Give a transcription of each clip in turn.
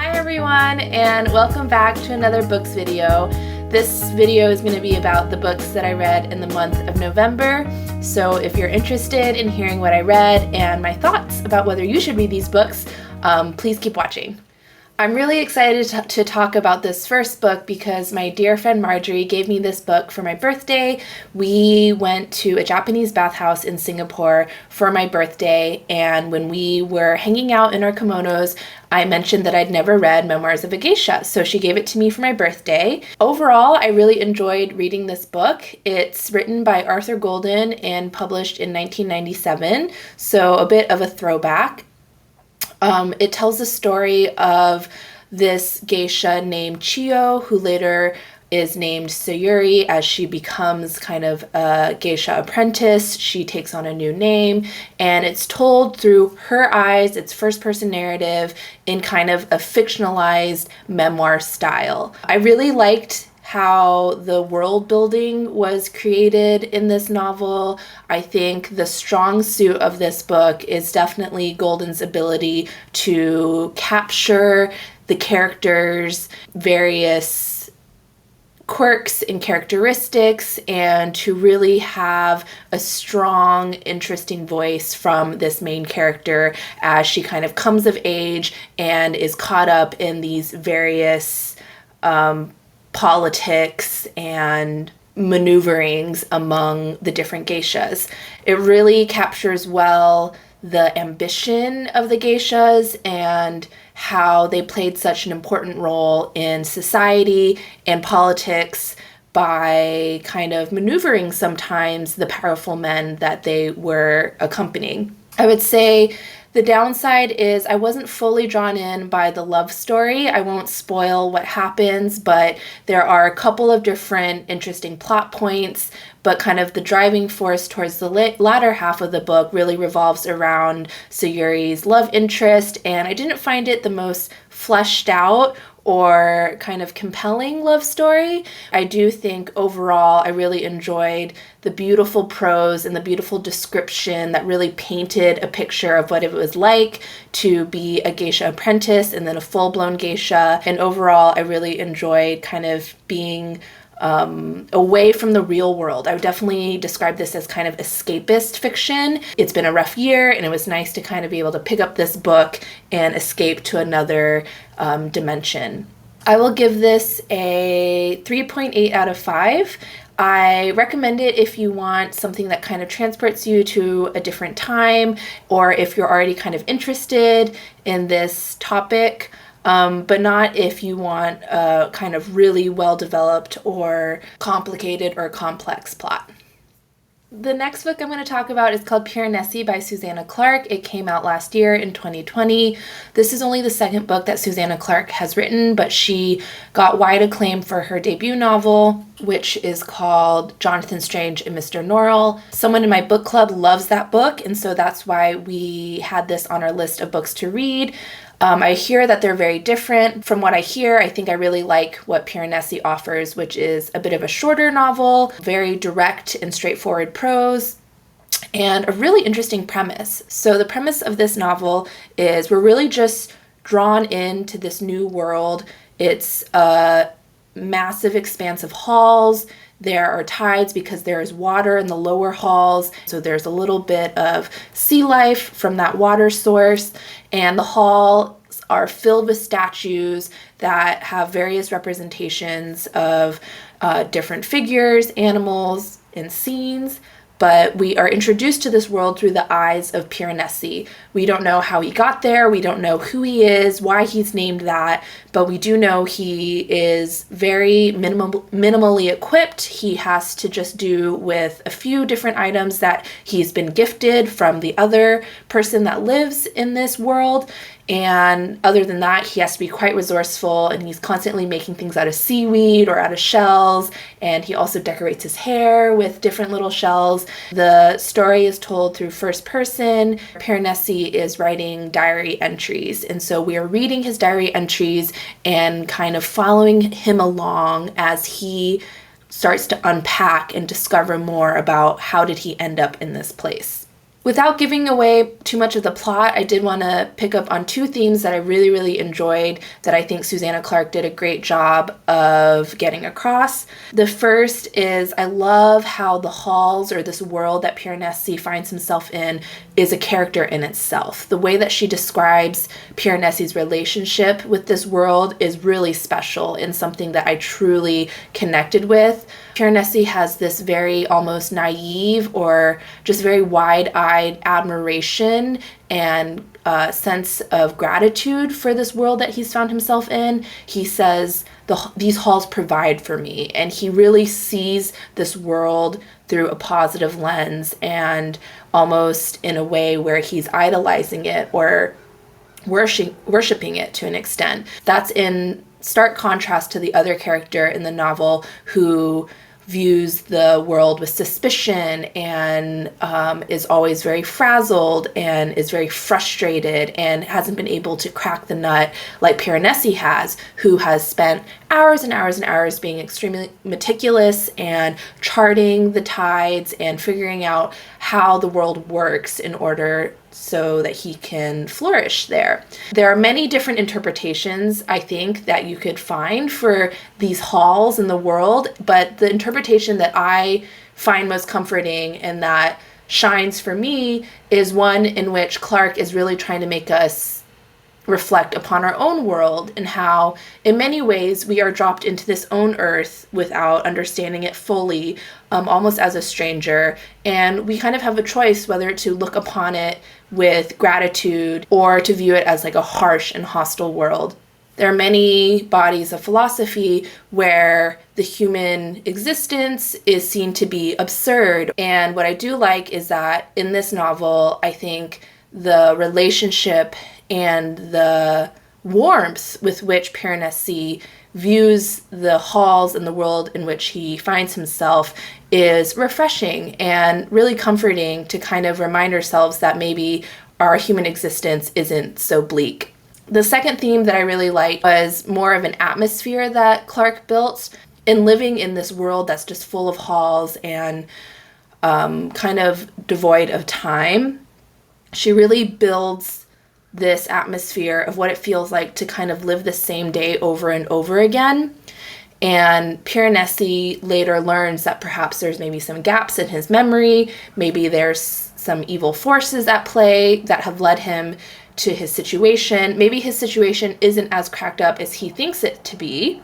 Hi everyone, and welcome back to another books video. This video is going to be about the books that I read in the month of November. So if you're interested in hearing what I read and my thoughts about whether you should read these books, please keep watching. I'm really excited to talk about this first book because my dear friend Marjorie gave me this book for my birthday. We went to a Japanese bathhouse in Singapore for my birthday, and when we were hanging out in our kimonos, I mentioned that I'd never read Memoirs of a Geisha, so she gave it to me for my birthday. Overall, I really enjoyed reading this book. It's written by Arthur Golden and published in 1997, so a bit of a throwback. It tells the story of this geisha named Chiyo, who later is named Sayuri as she becomes kind of a geisha apprentice. She takes on a new name, and it's told through her eyes. It's first-person narrative in kind of a fictionalized memoir style. I really liked how the world building was created in this novel. I think the strong suit of this book is definitely Golden's ability to capture the characters' various quirks and characteristics and to really have a strong, interesting voice from this main character as she kind of comes of age and is caught up in these various politics and maneuverings among the different geishas. It really captures well the ambition of the geishas and how they played such an important role in society and politics by kind of maneuvering sometimes the powerful men that they were accompanying. I would say the downside is I wasn't fully drawn in by the love story. I won't spoil what happens, but there are a couple of different interesting plot points, but kind of the driving force towards the latter half of the book really revolves around Sayuri's love interest, and I didn't find it the most fleshed out or kind of compelling love story. I do think overall I really enjoyed the beautiful prose and the beautiful description that really painted a picture of what it was like to be a geisha apprentice and then a full-blown geisha. And overall I really enjoyed kind of being away from the real world. I would definitely describe this as kind of escapist fiction. It's been a rough year, and it was nice to kind of be able to pick up this book and escape to another dimension. I will give this a 3.8 out of 5. I recommend it if you want something that kind of transports you to a different time, or if you're already kind of interested in this topic. But not if you want a kind of really well-developed or complicated or complex plot. The next book I'm going to talk about is called Piranesi by Susanna Clarke. It came out last year in 2020. This is only the second book that Susanna Clarke has written, but she got wide acclaim for her debut novel, which is called Jonathan Strange and Mr. Norrell. Someone in my book club loves that book, and so that's why we had this on our list of books to read. I hear that they're very different. From what I hear, I think I really like what Piranesi offers, which is a bit of a shorter novel, very direct and straightforward prose, and a really interesting premise. So the premise of this novel is we're really just drawn into this new world. It's a massive expanse of halls. There are tides because there is water in the lower halls, so there's a little bit of sea life from that water source, and the halls are filled with statues that have various representations of different figures, animals, and scenes. But we are introduced to this world through the eyes of Piranesi. We don't know how he got there, we don't know who he is, why he's named that, but we do know he is very minimally equipped. He has to just do with a few different items that he's been gifted from the other person that lives in this world. And other than that, he has to be quite resourceful, and he's constantly making things out of seaweed or out of shells, and he also decorates his hair with different little shells. The story is told through first person. Piranesi is writing diary entries, and so we are reading his diary entries and kind of following him along as he starts to unpack and discover more about how did he end up in this place. Without giving away too much of the plot, I did want to pick up on two themes that I really, really enjoyed that I think Susanna Clarke did a great job of getting across. The first is I love how the halls, or this world that Piranesi finds himself in, is a character in itself. The way that she describes Piranesi's relationship with this world is really special and something that I truly connected with. Piranesi has this very almost naive or just very wide-eyed admiration and sense of gratitude for this world that he's found himself in. He says, these halls provide for me, and he really sees this world through a positive lens and almost in a way where he's idolizing it or worshiping it to an extent. That's in stark contrast to the other character in the novel who views the world with suspicion and is always very frazzled and is very frustrated and hasn't been able to crack the nut like Piranesi has, who has spent hours and hours and hours being extremely meticulous and charting the tides and figuring out how the world works in order so that he can flourish there. There are many different interpretations, I think, that you could find for these halls in the world, but the interpretation that I find most comforting and that shines for me is one in which Clarke is really trying to make us reflect upon our own world and how, in many ways, we are dropped into this own earth without understanding it fully, almost as a stranger. And we kind of have a choice whether to look upon it with gratitude or to view it as like a harsh and hostile world. There are many bodies of philosophy where the human existence is seen to be absurd. And what I do like is that in this novel, I think the relationship and the warmth with which Piranesi views the halls and the world in which he finds himself is refreshing and really comforting to kind of remind ourselves that maybe our human existence isn't so bleak. The second theme that I really liked was more of an atmosphere that Clarke built in living in this world that's just full of halls and kind of devoid of time. She really builds this atmosphere of what it feels like to kind of live the same day over and over again. And Piranesi later learns that perhaps there's maybe some gaps in his memory, maybe there's some evil forces at play that have led him to his situation. Maybe his situation isn't as cracked up as he thinks it to be.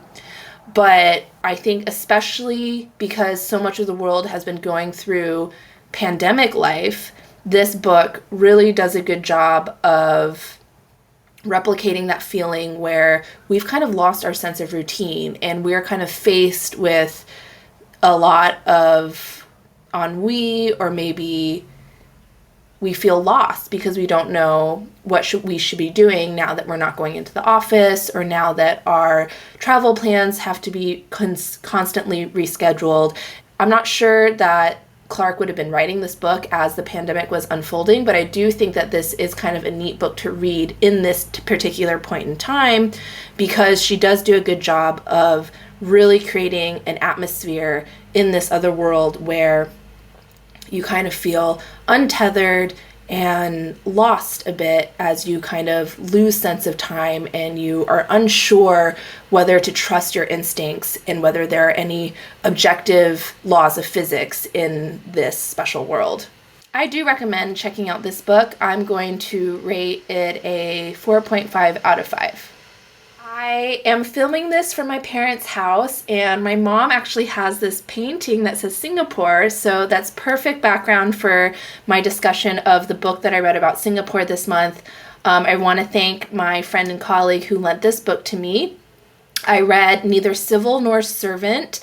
But I think especially because so much of the world has been going through pandemic life, this book really does a good job of replicating that feeling where we've kind of lost our sense of routine and we're kind of faced with a lot of ennui, or maybe we feel lost because we don't know what we should be doing now that we're not going into the office, or now that our travel plans have to be constantly rescheduled. I'm not sure that Clarke would have been writing this book as the pandemic was unfolding, but I do think that this is kind of a neat book to read in this particular point in time, because she does do a good job of really creating an atmosphere in this other world where you kind of feel untethered and lost a bit as you kind of lose sense of time and you are unsure whether to trust your instincts and whether there are any objective laws of physics in this special world. I do recommend checking out this book. I'm going to rate it a 4.5 out of 5. I am filming this from my parents' house, and my mom actually has this painting that says Singapore, so that's perfect background for my discussion of the book that I read about Singapore this month. I want to thank my friend and colleague who lent this book to me. I read Neither Civil Nor Servant,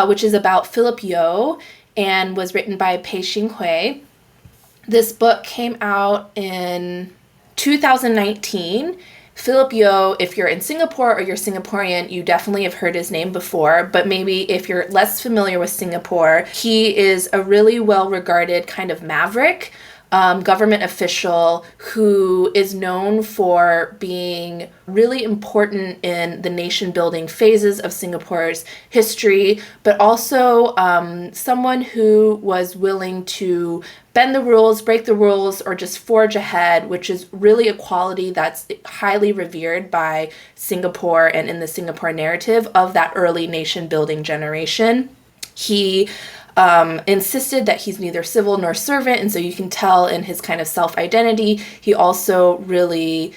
which is about Philip Yeo and was written by Shing Huei. This book came out in 2019. Philip Yeo, if you're in Singapore or you're Singaporean, you definitely have heard his name before, but maybe if you're less familiar with Singapore, he is a really well-regarded kind of maverick. government official who is known for being really important in the nation-building phases of Singapore's history, but also someone who was willing to bend the rules, break the rules, or just forge ahead, which is really a quality that's highly revered by Singapore and in the Singapore narrative of that early nation-building generation. He insisted that he's neither civil nor servant, and so you can tell in his kind of self-identity, he also really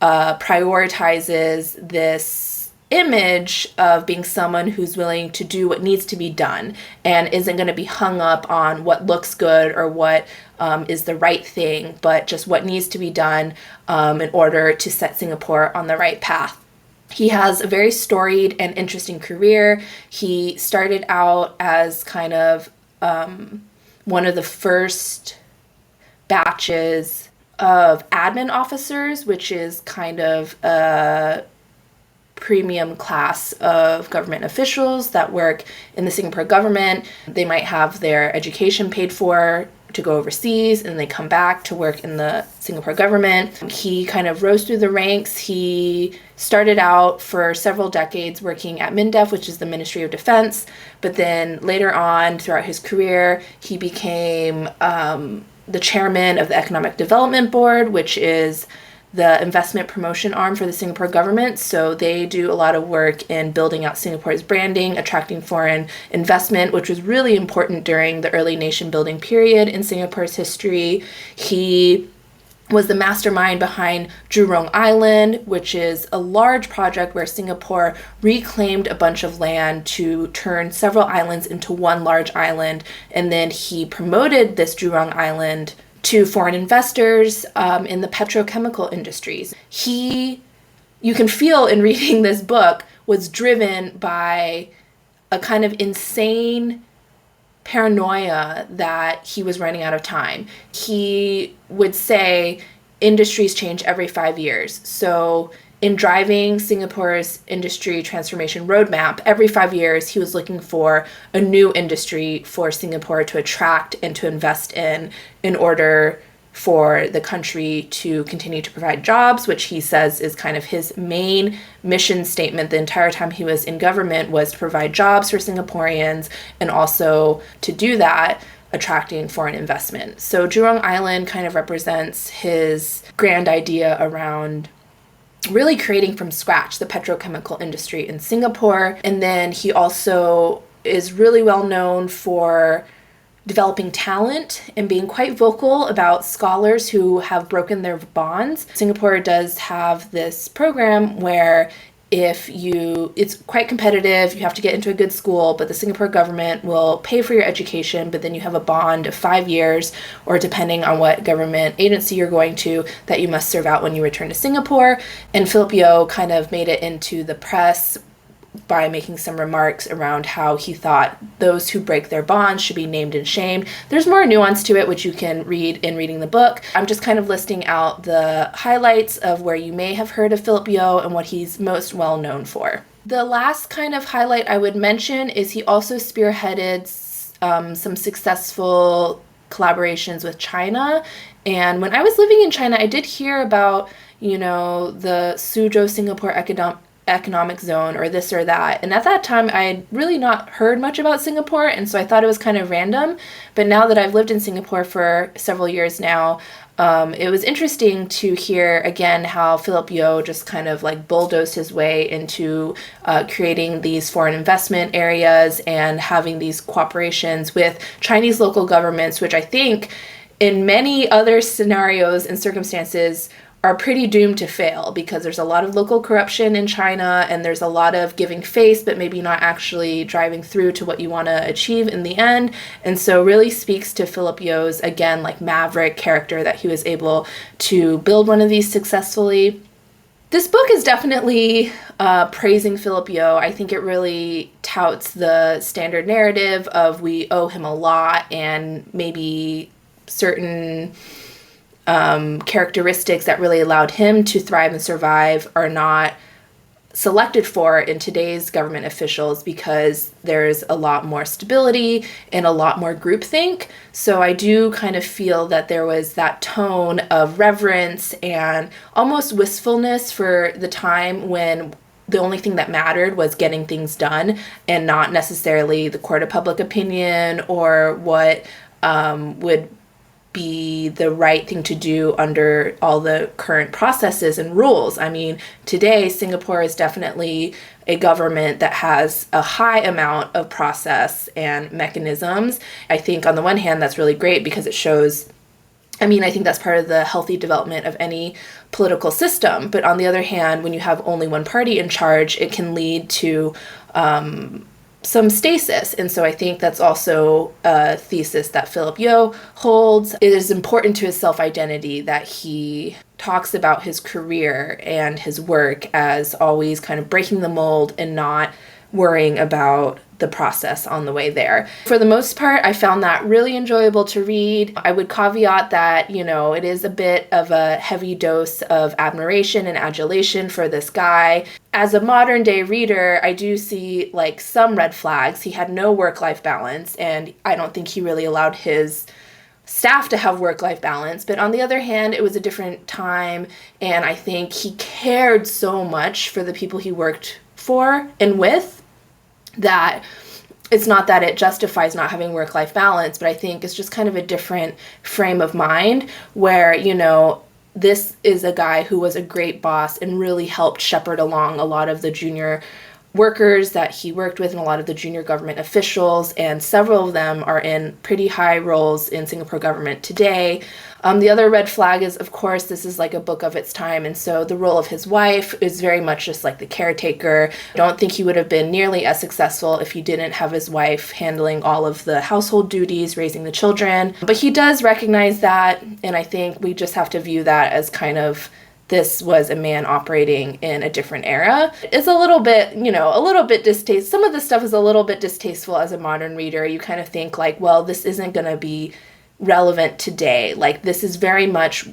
prioritizes this image of being someone who's willing to do what needs to be done and isn't going to be hung up on what looks good or what is the right thing, but just what needs to be done in order to set Singapore on the right path. He has a very storied and interesting career. He started out as kind of one of the first batches of admin officers, which is kind of a premium class of government officials that work in the Singapore government. They might have their education paid for to go overseas, and they come back to work in the Singapore government. He kind of rose through the ranks. He started out for several decades working at MINDEF, which is the Ministry of Defense, but then later on throughout his career, he became the chairman of the Economic Development Board, which is the investment promotion arm for the Singapore government. So they do a lot of work in building out Singapore's branding, attracting foreign investment, which was really important during the early nation building period in Singapore's history. He was the mastermind behind Jurong Island, which is a large project where Singapore reclaimed a bunch of land to turn several islands into one large island. And then he promoted this Jurong Island to foreign investors in the petrochemical industries. He, you can feel in reading this book, was driven by a kind of insane paranoia that he was running out of time. He would say industries change every 5 years. So in driving Singapore's industry transformation roadmap, every 5 years, he was looking for a new industry for Singapore to attract and to invest in order for the country to continue to provide jobs, which he says is kind of his main mission statement the entire time he was in government, was to provide jobs for Singaporeans and also to do that, attracting foreign investment. So Jurong Island kind of represents his grand idea around really creating from scratch the petrochemical industry in Singapore. And then he also is really well known for developing talent and being quite vocal about scholars who have broken their bonds. Singapore does have this program where it's quite competitive, you have to get into a good school, but the Singapore government will pay for your education, but then you have a bond of 5 years, or depending on what government agency you're going to, that you must serve out when you return to Singapore. And Philip Yeo kind of made it into the press by making some remarks around how he thought those who break their bonds should be named and shamed. There's more nuance to it, which you can read in reading the book. I'm just kind of listing out the highlights of where you may have heard of Philip Yeo and what he's most well known for. The last kind of highlight I would mention is he also spearheaded some successful collaborations with China. And when I was living in China, I did hear about, the Suzhou Singapore economic zone or this or that. And at that time, I had really not heard much about Singapore, and so I thought it was kind of random. But now that I've lived in Singapore for several years now, it was interesting to hear again how Philip Yeo just kind of like bulldozed his way into creating these foreign investment areas and having these cooperations with Chinese local governments, which I think in many other scenarios and circumstances are pretty doomed to fail, because there's a lot of local corruption in China and there's a lot of giving face but maybe not actually driving through to what you want to achieve in the end. And so really speaks to Philip Yeo's, again, like maverick character, that he was able to build one of these successfully. This book is definitely praising Philip Yeo. I think it really touts the standard narrative of we owe him a lot, and maybe certain characteristics that really allowed him to thrive and survive are not selected for in today's government officials because there's a lot more stability and a lot more groupthink. So I do kind of feel that there was that tone of reverence and almost wistfulness for the time when the only thing that mattered was getting things done and not necessarily the court of public opinion or what would be the right thing to do under all the current processes and rules. I mean, today, Singapore is definitely a government that has a high amount of process and mechanisms. I think on the one hand, that's really great because it shows, I think that's part of the healthy development of any political system. But on the other hand, when you have only one party in charge, it can lead to some stasis. And so I think that's also a thesis that Philip Yeo holds. It is important to his self-identity that he talks about his career and his work as always kind of breaking the mold and not worrying about the process on the way there. For the most part, I found that really enjoyable to read. I would caveat that, it is a bit of a heavy dose of admiration and adulation for this guy. As a modern day reader, I do see some red flags. He had no work-life balance, and I don't think he really allowed his staff to have work-life balance. But on the other hand, it was a different time, and I think he cared so much for the people he worked for and with that it's not that it justifies not having work-life balance, but I think it's just kind of a different frame of mind where, this is a guy who was a great boss and really helped shepherd along a lot of the junior workers that he worked with and a lot of the junior government officials, and several of them are in pretty high roles in Singapore government today. The other red flag is, of course, this is a book of its time, and so the role of his wife is very much just the caretaker. I don't think he would have been nearly as successful if he didn't have his wife handling all of the household duties, raising the children. But he does recognize that, and I think we just have to view that as kind of this was a man operating in a different era. It's a little bit, a little bit distasteful. Some of the stuff is a little bit distasteful as a modern reader. You kind of think well, this isn't going to be relevant today. This is very much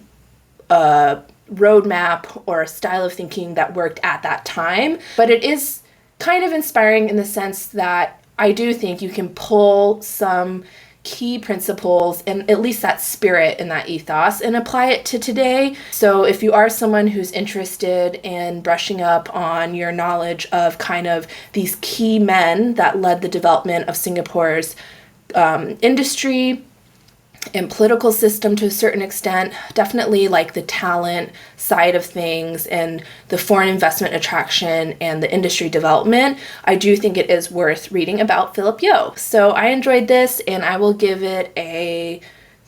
a roadmap or a style of thinking that worked at that time. But it is kind of inspiring in the sense that I do think you can pull some key principles and at least that spirit and that ethos and apply it to today. So if you are someone who's interested in brushing up on your knowledge of kind of these key men that led the development of Singapore's industry and political system to a certain extent, definitely the talent side of things and the foreign investment attraction and the industry development, I do think it is worth reading about Philip Yeo. So I enjoyed this and I will give it a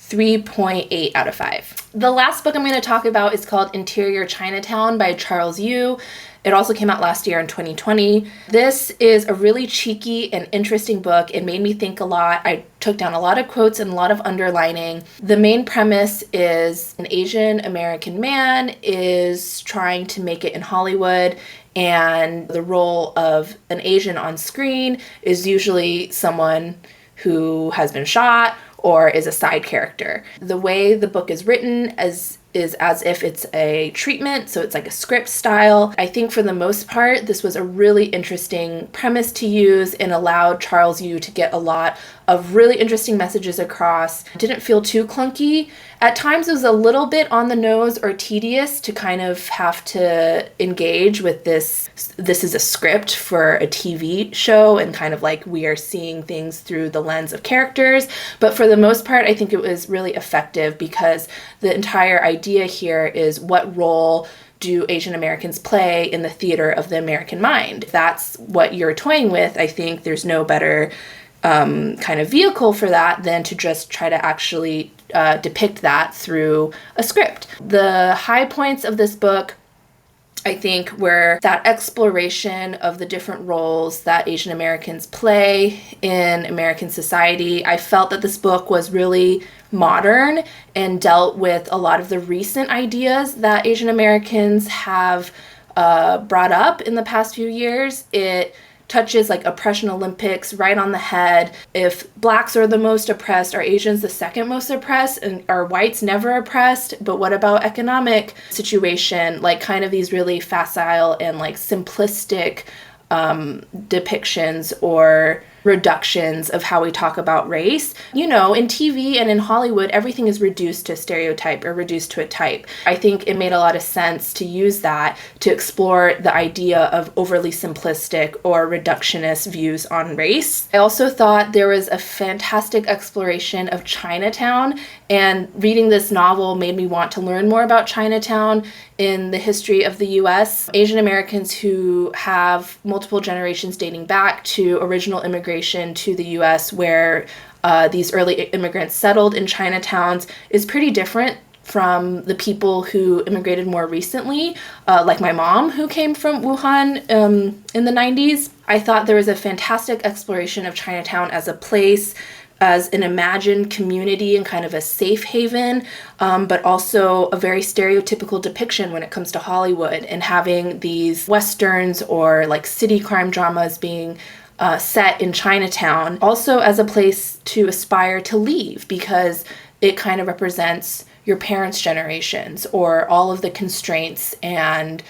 3.8 out of 5. The last book I'm going to talk about is called Interior Chinatown by Charles Yu. It also came out last year in 2020. This is a really cheeky and interesting book. It made me think a lot. I took down a lot of quotes and a lot of underlining. The main premise is an Asian American man is trying to make it in Hollywood, and the role of an Asian on screen is usually someone who has been shot or is a side character. The way the book is written is as if it's a treatment, so it's a script style. I think for the most part, this was a really interesting premise to use and allowed Charles Yu to get a lot of really interesting messages across. It didn't feel too clunky. At times it was a little bit on the nose or tedious to kind of have to engage with this is a script for a TV show and kind of we are seeing things through the lens of characters. But for the most part, I think it was really effective because the entire idea here is what role do Asian Americans play in the theater of the American mind. If that's what you're toying with, I think there's no better kind of vehicle for that than to just try to actually depict that through a script. The high points of this book, I think, were that exploration of the different roles that Asian Americans play in American society. I felt that this book was really modern and dealt with a lot of the recent ideas that Asian Americans have brought up in the past few years. It touches like oppression Olympics right on the head. If blacks are the most oppressed, are Asians the second most oppressed, and are whites never oppressed? But what about economic situation? Like kind of these really facile and like simplistic depictions or reductions of how we talk about race. You know, in TV and in Hollywood, everything is reduced to a stereotype or reduced to a type. I think it made a lot of sense to use that to explore the idea of overly simplistic or reductionist views on race. I also thought there was a fantastic exploration of Chinatown, and reading this novel made me want to learn more about Chinatown in the history of the US. Asian Americans who have multiple generations dating back to original immigration to the US, where these early immigrants settled in Chinatowns, is pretty different from the people who immigrated more recently, like my mom, who came from Wuhan in the 90s. I thought there was a fantastic exploration of Chinatown as a place, as an imagined community and kind of a safe haven, but also a very stereotypical depiction when it comes to Hollywood, and having these westerns or like city crime dramas being set in Chinatown, also as a place to aspire to leave, because it kind of represents your parents' generations or all of the constraints and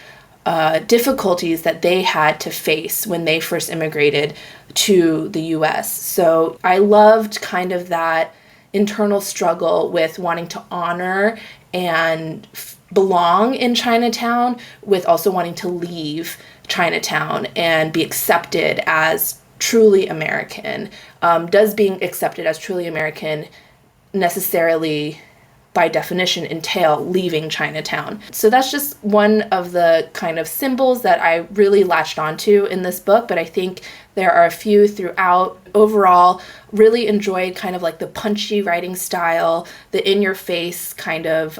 difficulties that they had to face when they first immigrated to the US. So I loved kind of that internal struggle with wanting to honor and belong in Chinatown, with also wanting to leave Chinatown and be accepted as truly American. Does being accepted as truly American necessarily, by definition, entail leaving Chinatown? So that's just one of the kind of symbols that I really latched onto in this book, but I think there are a few throughout. Overall, really enjoyed kind of like the punchy writing style, the in-your-face kind of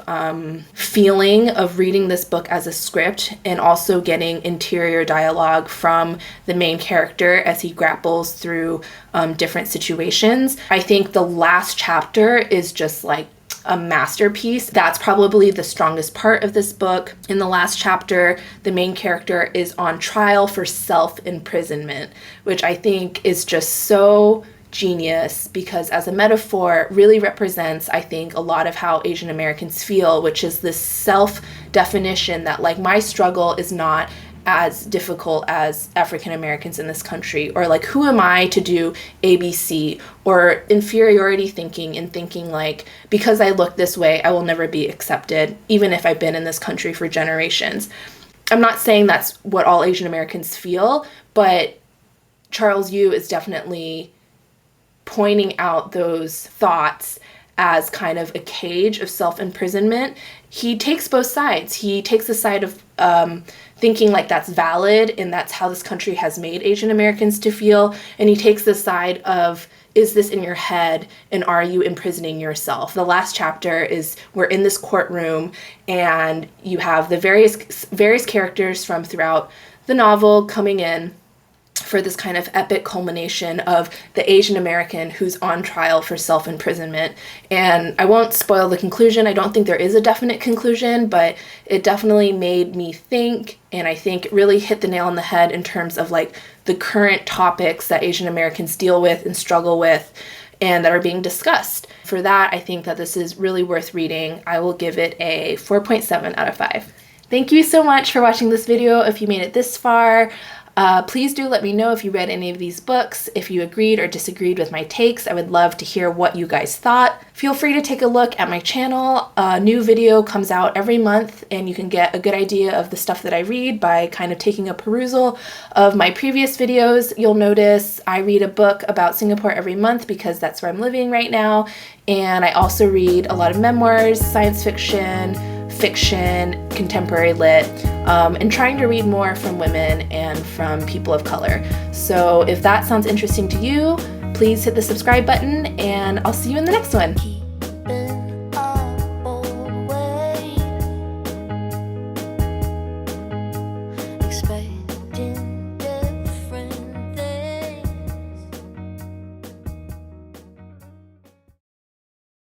feeling of reading this book as a script, and also getting interior dialogue from the main character as he grapples through different situations. I think the last chapter is just like a masterpiece. That's probably the strongest part of this book. In the last chapter, the main character is on trial for self-imprisonment, which I think is just so genius, because as a metaphor really represents, I think, a lot of how Asian Americans feel, which is this self-definition that like my struggle is not as difficult as African Americans in this country, or like who am I to do ABC, or inferiority thinking and thinking like because I look this way I will never be accepted even if I've been in this country for generations. I'm not saying that's what all Asian Americans feel, but Charles Yu is definitely pointing out those thoughts as kind of a cage of self-imprisonment. He takes both sides. He takes the side of thinking like that's valid and that's how this country has made Asian Americans to feel, and he takes the side of, is this in your head and are you imprisoning yourself? The last chapter is we're in this courtroom and you have the various characters from throughout the novel coming in for this kind of epic culmination of the Asian American who's on trial for self-imprisonment. And I won't spoil the conclusion. I don't think there is a definite conclusion, but it definitely made me think, and I think it really hit the nail on the head in terms of like the current topics that Asian Americans deal with and struggle with and that are being discussed. For that, I think that this is really worth reading. I will give it a 4.7 out of 5. Thank you so much for watching this video. If you made it this far, please do let me know if you read any of these books, if you agreed or disagreed with my takes. I would love to hear what you guys thought. Feel free to take a look at my channel. A new video comes out every month, and you can get a good idea of the stuff that I read by kind of taking a perusal of my previous videos. You'll notice I read a book about Singapore every month because that's where I'm living right now, and I also read a lot of memoirs, science fiction, contemporary lit, and trying to read more from women and from people of color. So if that sounds interesting to you, please hit the subscribe button, and I'll see you in the next one.